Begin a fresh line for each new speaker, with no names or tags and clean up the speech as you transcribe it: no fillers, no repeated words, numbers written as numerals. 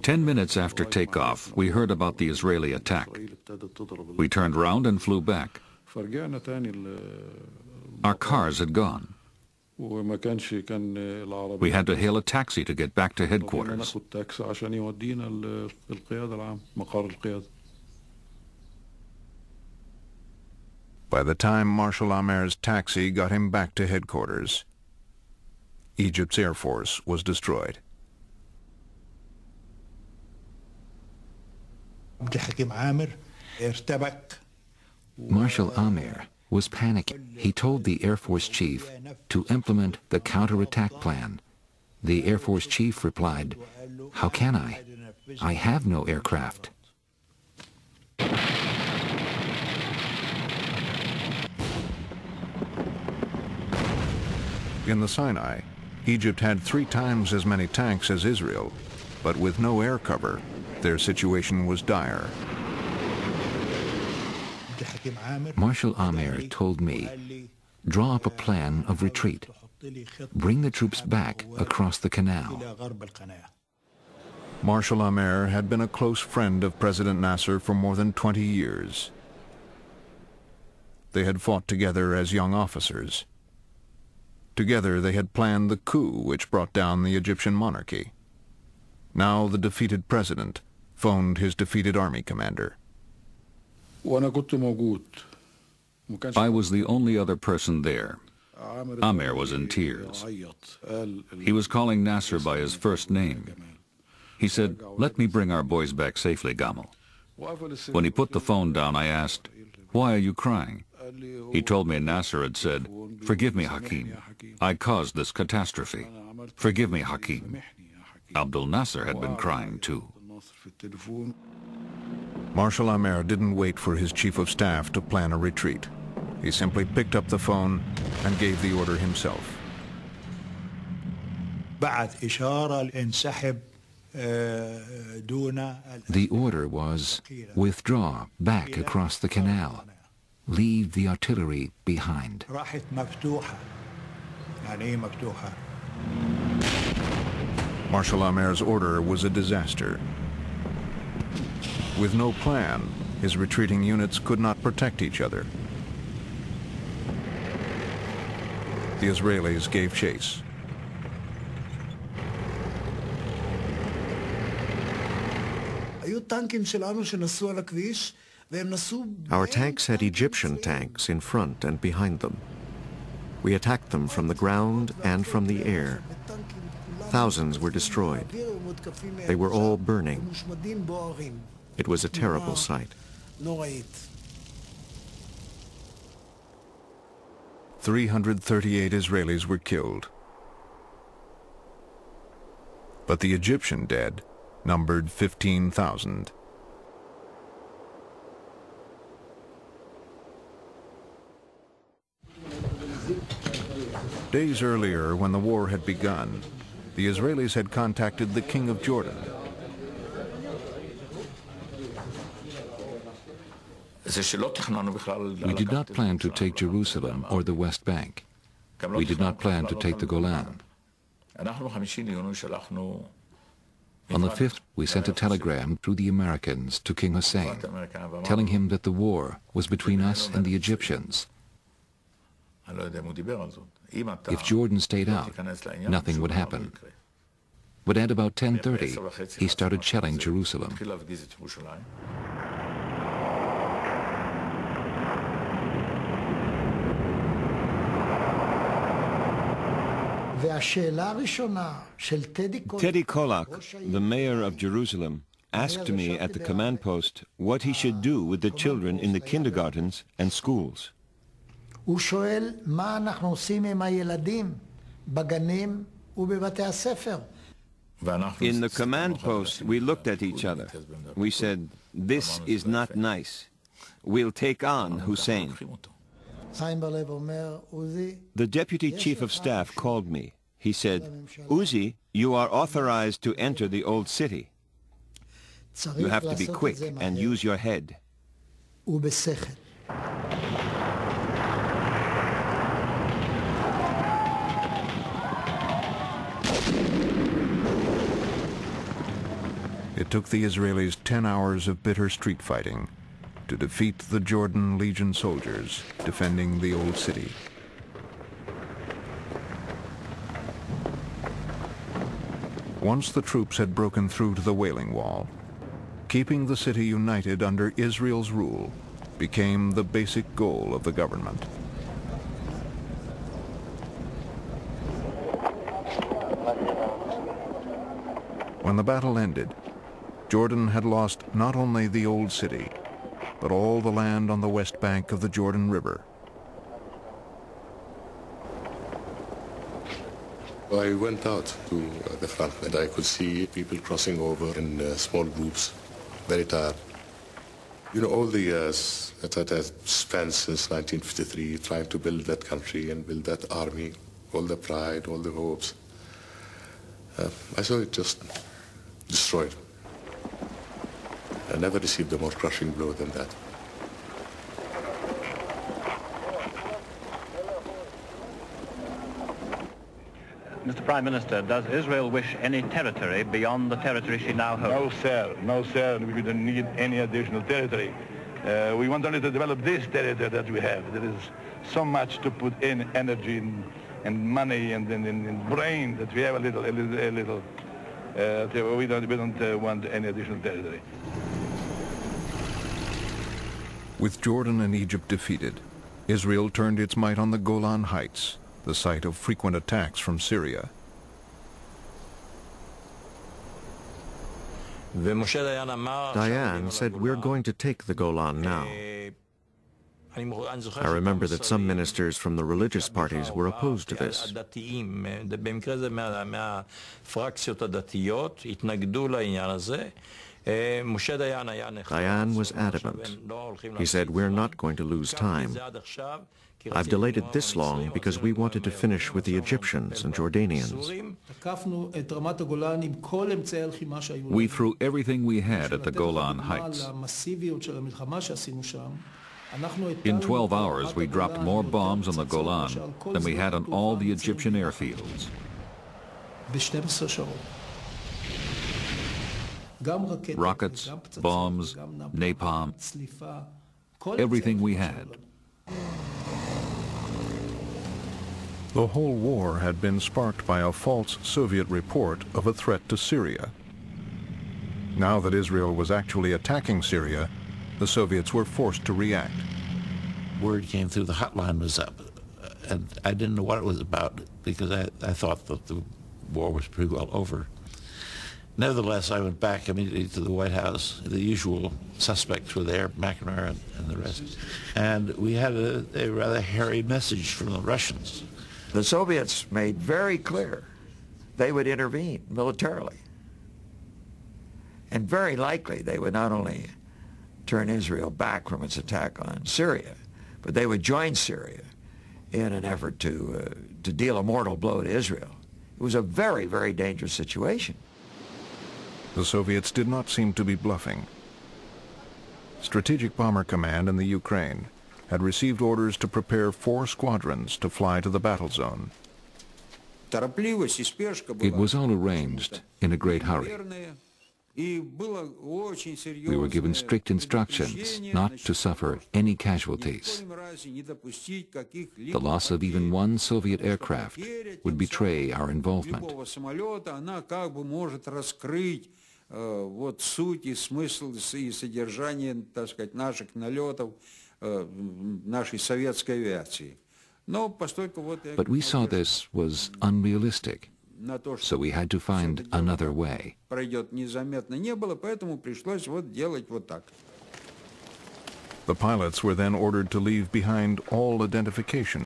10 minutes after takeoff, we heard about the Israeli attack. We turned round and flew back. Our cars had gone. We had to hail a taxi to get back to headquarters.
By the time Marshal Amer's taxi got him back to headquarters, Egypt's Air Force was destroyed.
Marshal Amer was panicking. He told the Air Force chief to implement the counterattack plan. The Air Force chief replied, "How can I? I have no aircraft."
In the Sinai, Egypt had 3 times as many tanks as Israel, but with no air cover, their situation was dire.
Marshal Amer told me, "Draw up a plan of retreat. Bring the troops back across the canal."
Marshal Amer had been a close friend of President Nasser for more than 20 years. They had fought together as young officers. Together they had planned the coup which brought down the Egyptian monarchy. Now the defeated president phoned his defeated army commander.
I was the only other person there. Amer was in tears. He was calling Nasser by his first name. He said, "Let me bring our boys back safely, Gamal." When he put the phone down, I asked, "Why are you crying?" He told me Nasser had said, "Forgive me, Hakim. I caused this catastrophe. Forgive me, Hakim." Abdel Nasser had been crying too.
Marshal Amer didn't wait for his chief of staff to plan a retreat. He simply picked up the phone and gave the order himself.
The order was, "Withdraw back across the canal. Leave the artillery behind."
Marshal Amer's order was a disaster. With no plan, his retreating units could not protect each other. The Israelis gave chase.
Our tanks had Egyptian tanks in front and behind them. We attacked them from the ground and from the air. Thousands were destroyed. They were all burning. It was a terrible sight.
338 Israelis were killed. But the Egyptian dead numbered 15,000. Days earlier, when the war had begun, the Israelis had contacted the King of Jordan.
We did not plan to take Jerusalem or the West Bank. We did not plan to take the Golan. On the 5th, we sent a telegram through the Americans to King Hussein, telling him that the war was between us and the Egyptians. If Jordan stayed out, nothing would happen. But at about 10:30, he started shelling Jerusalem.
Teddy Kollak, the mayor of Jerusalem, asked me at the command post what he should do with the children in the kindergartens and schools. In the command post, we looked at each other. We said, "This is not nice. We'll take on Hussein." The deputy chief of staff called me. He said, "Uzi, you are authorized to enter the old city. You have to be quick and use your head."
It took the Israelis 10 hours of bitter street fighting to defeat the Jordan Legion soldiers defending the Old City. Once the troops had broken through to the Wailing Wall, keeping the city united under Israel's rule became the basic goal of the government. When the battle ended, Jordan had lost not only the Old City, but all the land on the west bank of the Jordan River.
I went out to the front and I could see people crossing over in small groups, very tired. You know, all the years that I spent since 1953 trying to build that country and build that army, all the pride, all the hopes, I saw it just destroyed. I never received a more crushing blow than that.
Mr. Prime Minister, does Israel wish any territory beyond the territory she now holds?
No, sir. No, sir. We don't need any additional territory. We want only to develop this territory that we have. There is so much to put in energy and money and in brain that we have a little. We don't want any additional territory.
With Jordan and Egypt defeated, Israel turned its might on the Golan Heights, the site of frequent attacks from Syria.
Dayan said, "We're going to take the Golan now." I remember that some ministers from the religious parties were opposed to this. Dayan was adamant. He said, "We're not going to lose time. I've delayed it this long because we wanted to finish with the Egyptians and Jordanians."
We threw everything we had at the Golan Heights. In 12 hours, we dropped more bombs on the Golan than we had on all the Egyptian airfields. Rockets, bombs, napalm, everything we had.
The whole war had been sparked by a false Soviet report of a threat to Syria. Now that Israel was actually attacking Syria, the Soviets were forced to react.
Word came through the hotline was up, and I didn't know what it was about because I thought that the war was pretty well over. Nevertheless, I went back immediately to the White House. The usual suspects were there, McNamara and the rest. And we had a rather hairy message from the Russians.
The Soviets made very clear they would intervene militarily. And very likely they would not only turn Israel back from its attack on Syria, but they would join Syria in an effort to deal a mortal blow to Israel. It was a very, very dangerous situation.
The Soviets did not seem to be bluffing. Strategic Bomber Command in the Ukraine had received orders to prepare 4 squadrons to fly to the battle zone.
It was all arranged in a great hurry. We were given strict instructions not to suffer any casualties. The loss of even one Soviet aircraft would betray our involvement. But we saw this was unrealistic, so we had to find another way.
The pilots were then ordered to leave behind all identification